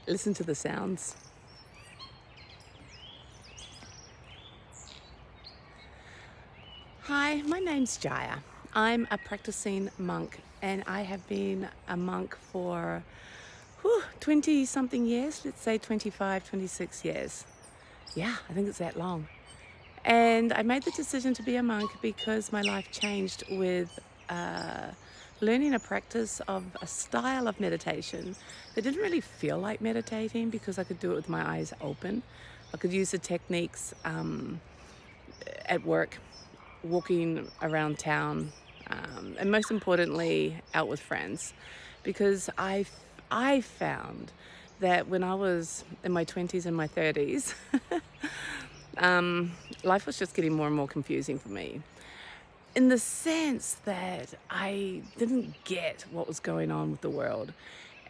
Listen to the sounds. Hi, my name's Jaya. I'm a practicing monk, and I have been a monk for 20 something years, let's say 25, 26 years. Yeah, I think it's that long. And I made the decision to be a monk because my life changed with learning a practice of a style of meditation that didn't really feel like meditating because I could do it with my eyes open. I could use the techniques at work, walking around town, and most importantly, out with friends. Because I found that when I was in my 20s and my 30s, life was just getting more and more confusing for me, in the sense that I didn't get what was going on with the world.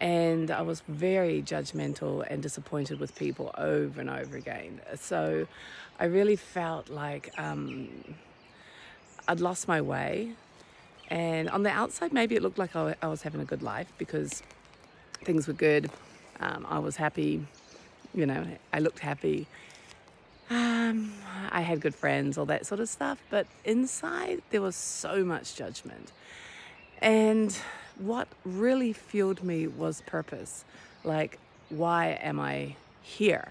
And I was very judgmental and disappointed with people over and over again. So I really felt like I'd lost my way. And on the outside, maybe it looked like I was having a good life because things were good. I was happy, I looked happy. I had good friends, all that sort of stuff. But inside, there was so much judgment. And what really fueled me was purpose. Like, why am I here?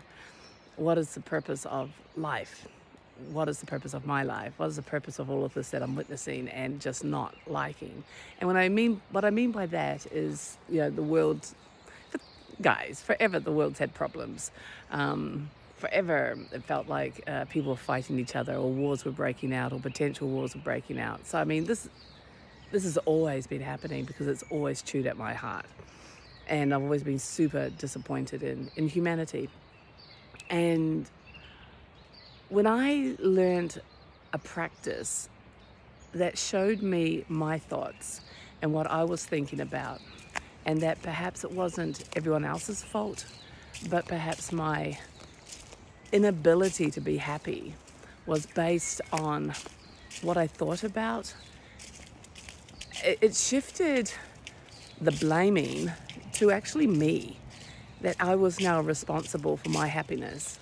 What is the purpose of life? What is the purpose of my life? What is the purpose of all of this that I'm witnessing and just not liking? And what I mean by that is, the world, guys, forever the world's had problems. Forever it felt like people were fighting each other, or wars were breaking out, or potential wars were breaking out. So, this has always been happening because it's always chewed at my heart. And I've always been super disappointed in humanity. And when I learned a practice that showed me my thoughts and what I was thinking about, and that perhaps it wasn't everyone else's fault, but perhaps my inability to be happy was based on what I thought about, it shifted the blaming to actually me, that I was now responsible for my happiness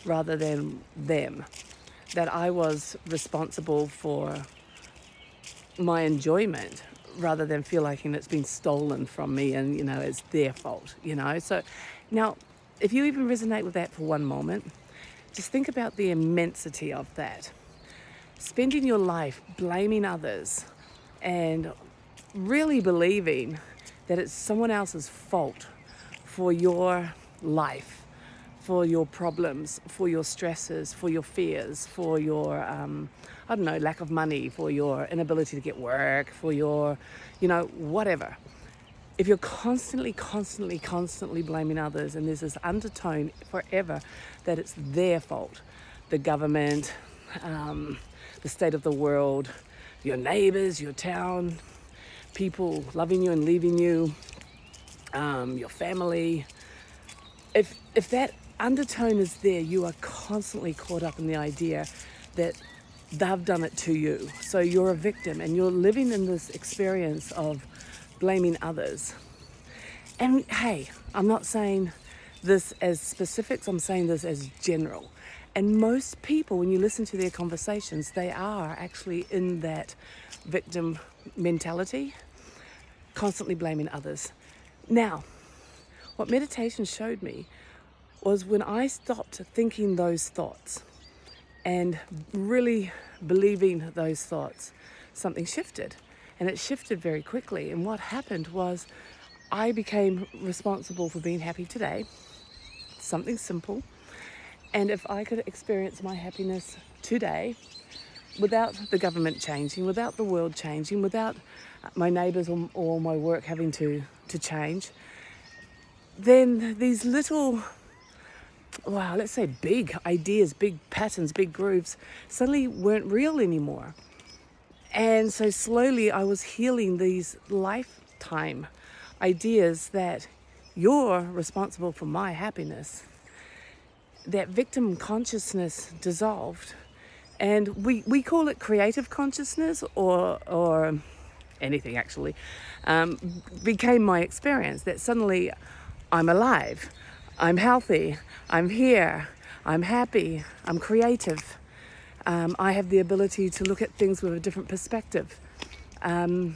rather than them, that I was responsible for my enjoyment rather than feel like it's been stolen from me and, it's their fault, So now, if you even resonate with that for one moment, just think about the immensity of that. Spending your life blaming others and really believing that it's someone else's fault for your life, for your problems, for your stresses, for your fears, for your, lack of money, for your inability to get work, for your, whatever. If you're constantly blaming others, and there's this undertone forever that it's their fault, the government, the state of the world, your neighbors, your town, people loving you and leaving you, your family. If that undertone is there, you are constantly caught up in the idea that they've done it to you. So you're a victim and you're living in this experience of blaming others. And hey, I'm not saying this as specifics, I'm saying this as general. And most people, when you listen to their conversations, they are actually in that victim mentality, constantly blaming others. Now, what meditation showed me was when I stopped thinking those thoughts and really believing those thoughts, something shifted. And it shifted very quickly. And what happened was I became responsible for being happy today. Something simple. And if I could experience my happiness today without the government changing, without the world changing, without my neighbours or my work having to change, then these little, let's say big ideas, big patterns, big grooves suddenly weren't real anymore. And so slowly I was healing these lifetime ideas that you're responsible for my happiness. That victim consciousness dissolved. And we call it creative consciousness or anything actually, became my experience, that suddenly I'm alive. I'm healthy, I'm here, I'm happy, I'm creative. I have the ability to look at things with a different perspective. When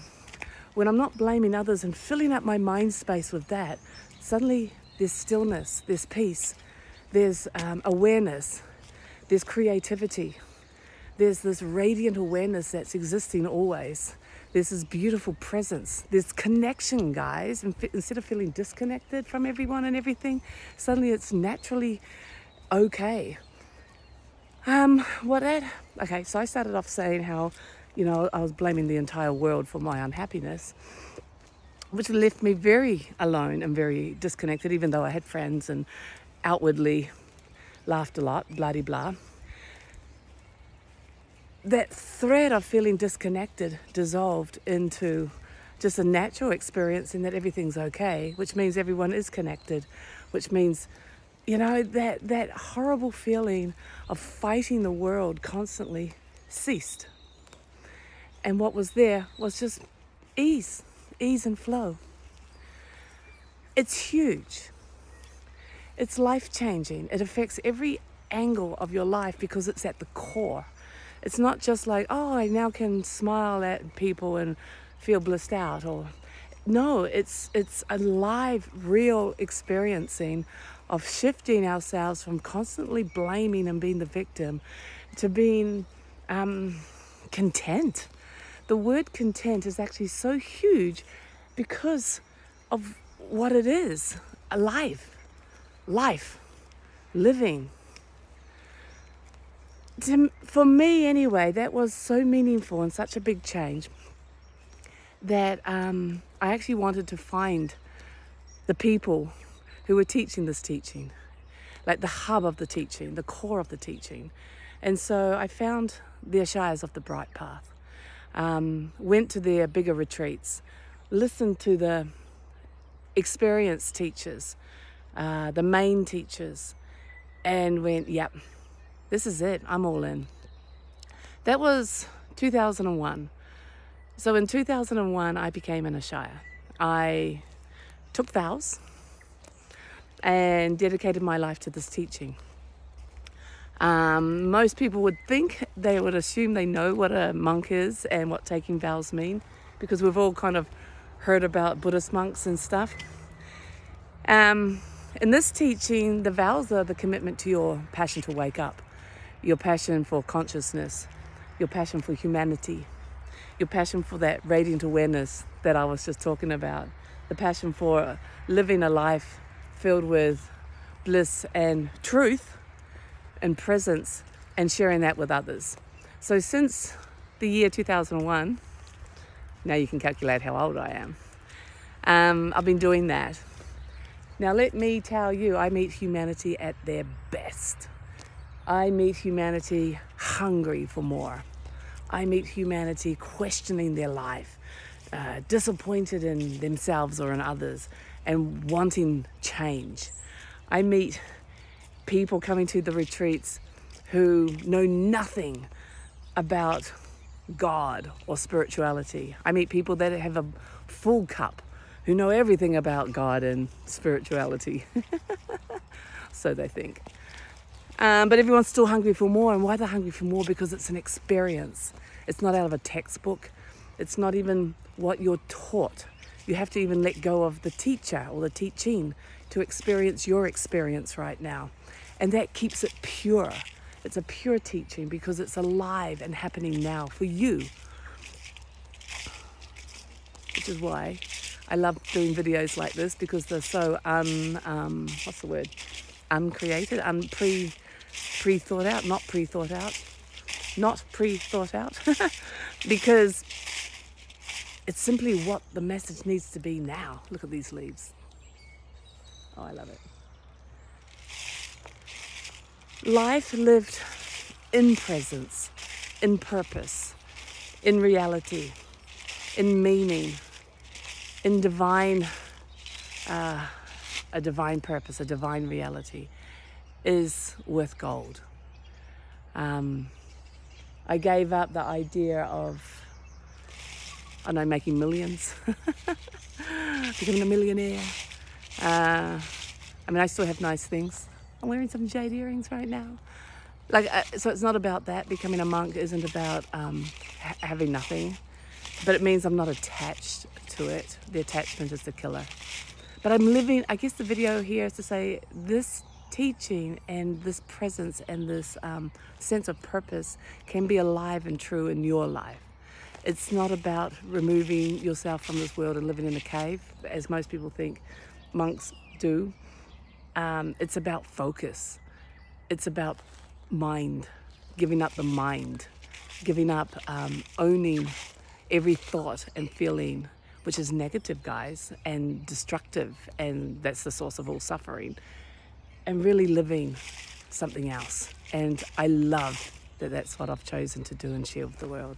I'm not blaming others and filling up my mind space with that, suddenly there's stillness, there's peace, there's awareness, there's creativity, there's this radiant awareness that's existing always. There's this beautiful presence, there's connection, guys. Instead of feeling disconnected from everyone and everything, suddenly it's naturally okay. Okay, so I started off saying how, I was blaming the entire world for my unhappiness, which left me very alone and very disconnected, even though I had friends and outwardly laughed a lot, blah-de-blah. That thread of feeling disconnected dissolved into just a natural experience in that everything's okay, which means everyone is connected, which means, that horrible feeling of fighting the world constantly ceased. And what was there was just ease and flow. It's huge. It's life-changing. It affects every angle of your life because it's at the core. It's not just like, I now can smile at people and feel blissed out. No, it's a live, real experiencing of shifting ourselves from constantly blaming and being the victim to being content. The word content is actually so huge because of what it is, life, living. For me anyway, that was so meaningful and such a big change that I actually wanted to find the people who were teaching this teaching, like the hub of the teaching, the core of the teaching. And so I found the Ishayas of the Brightpath, went to their bigger retreats, listened to the experienced teachers, the main teachers, and went, yep, this is it, I'm all in. That was 2001. So in 2001, I became an Ishaya. I took vows and dedicated my life to this teaching. Most people would assume they know what a monk is and what taking vows mean, because we've all kind of heard about Buddhist monks and stuff. In this teaching, the vows are the commitment to your passion to wake up, your passion for consciousness, your passion for humanity, your passion for that radiant awareness that I was just talking about, the passion for living a life filled with bliss and truth and presence and sharing that with others. So since the year 2001, now you can calculate how old I am, I've been doing that. Now let me tell you, I meet humanity at their best. I meet humanity hungry for more. I meet humanity questioning their life, disappointed in themselves or in others, and wanting change. I meet people coming to the retreats who know nothing about God or spirituality. I meet people that have a full cup, who know everything about God and spirituality. So they think. But everyone's still hungry for more. And why they're hungry for more? Because it's an experience. It's not out of a textbook. It's not even what you're taught. You have to even let go of the teacher or the teaching to experience your experience right now. And that keeps it pure. It's a pure teaching because it's alive and happening now for you. Which is why I love doing videos like this, because they're so uncreated, pre-thought out, not pre-thought out, because it's simply what the message needs to be now. Look at these leaves. Oh, I love it. Life lived in presence, in purpose, in reality, in meaning, in divine, a divine purpose, a divine reality, is worth gold. I gave up the idea of, making millions, becoming a millionaire, I mean, I still have nice things. I'm wearing some jade earrings right now. So it's not about that. Becoming a monk isn't about having nothing, but it means I'm not attached to it. The attachment is the killer. But I'm living, I guess the video here is to say this teaching and this presence and this sense of purpose can be alive and true in your life. It's not about removing yourself from this world and living in a cave, as most people think monks do. It's about focus. It's about mind, giving up the mind, giving up owning every thought and feeling which is negative, guys, and destructive, and that's the source of all suffering, and really living something else. And I love that that's what I've chosen to do and share with the world.